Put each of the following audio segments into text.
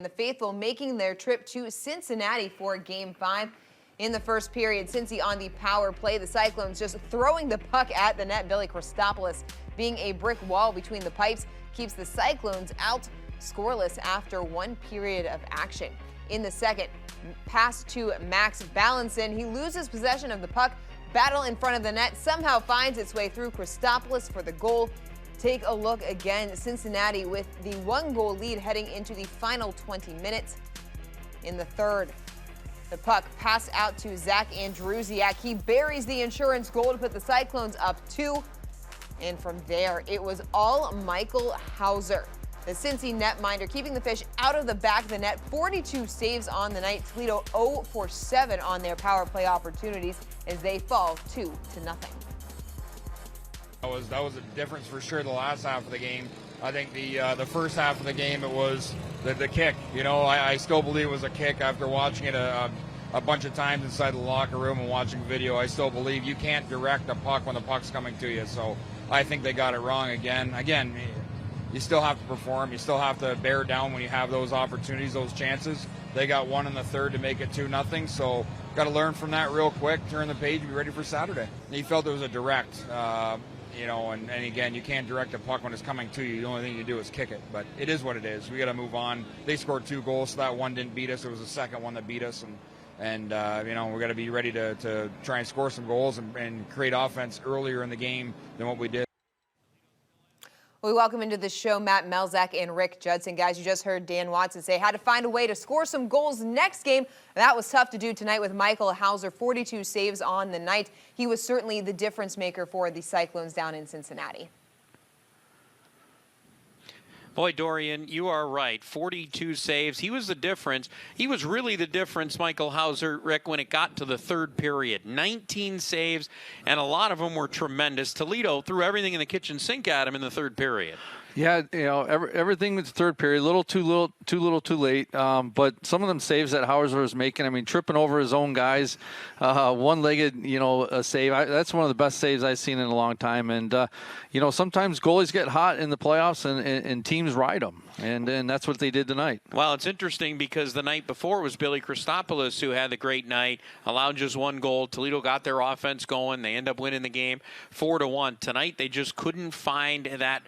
the faithful making their trip to Cincinnati for Game 5. In the first period, Cincy on the power play, the Cyclones just throwing the puck at the net. 𝗦𝗽liche 𝗶𝗶𝗵𝘁𝗆 being a brick wall between the pipes keeps the Cyclones out scoreless after one period of action. In the second, pass to Max Balanson. He loses possession of the puck, battle in front of the net, somehow finds its way through 𝗏𝗏𝗏𝗏 for the goal. Take a look again. Cincinnati with the 1-goal lead heading into the final 20 minutes. In the third, the puck passed out to Zach Andrusiak. He buries the insurance goal to put the Cyclones up 2. And from there, it was all Michael Hauser, the Cincy netminder, keeping the fish out of the back of the net. 42 saves on the night. Toledo 0 for 7 on their power play opportunities as they fall 2-0. That was a difference for sure the last half of the game. I think the first half of the game, it was the kick. You know, I still believe it was a kick after watching it a bunch of times inside the locker room and watching video. I still believe you can't direct a puck when the puck's coming to you. So I think they got it wrong again. Again, you still have to perform. You still have to bear down when you have those opportunities, those chances. They got one in the third to make it 2-0. So got to learn from that real quick, turn the page, be ready for Saturday. He felt it was a direct. You know, and again, you can't direct a puck when it's coming to you. The only thing you do is kick it. But it is what it is. We got to move on. They scored 2 goals, so that one didn't beat us. It was the second one that beat us. And you know, we got to be ready to try and score some goals and create offense earlier in the game than what we did. We welcome into the show Matt Melzak and Rick Judson. Guys, you just heard Dan Watson say had to find a way to score some goals next game. That was tough to do tonight with Michael Hauser, 42 saves on the night. He was certainly the difference maker for the Cyclones down in Cincinnati. Boy, Dorian, you are right. 42 saves. He was the difference. He was really the difference, Michael Hauser, Rick, when it got to the third period. 19 saves, and a lot of them were tremendous. Toledo threw everything in the kitchen sink at him in the third period. Yeah, you know, everything was third period, too little, too late. But some of them saves that Hauser was making, I mean, tripping over his own guys, one-legged, you know, a save. That's one of the best saves I've seen in a long time. And, you know, sometimes goalies get hot in the playoffs and teams ride them. And that's what they did tonight. Well, it's interesting because the night before was 𝗏𝗏𝗏𝗏𝗏 𝗏𝗏𝗏𝗏 who had the great night, allowed just 1 goal. Toledo got their offense going. They end up winning the game 4-1. Tonight, they just couldn't find that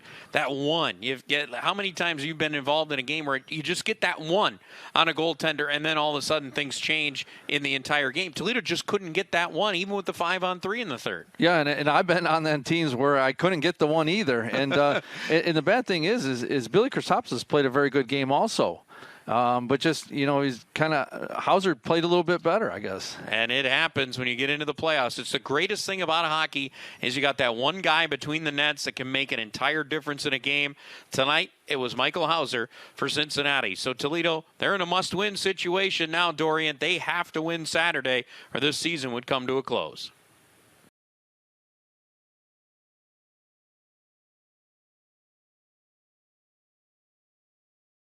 one. How many times have you been involved in a game where you just get that one on a goaltender and then all of a sudden things change in the entire game? Toledo just couldn't get that one, even with the 5-on-3 in the third. Yeah, and I've been on them teams where I couldn't get the one either. And and the bad thing is 𝗏𝗏𝗏𝗏𝗏 𝗏𝗏𝗏𝗏𝗏 played a very good game also. But just, you know, he's kind of, Hauser played a little bit better, I guess. And it happens when you get into the playoffs. It's the greatest thing about hockey is you got that one guy between the nets that can make an entire difference in a game. Tonight, it was Michael Hauser for Cincinnati. So Toledo, they're in a must-win situation now, Dorian. They have to win Saturday or this season would come to a close.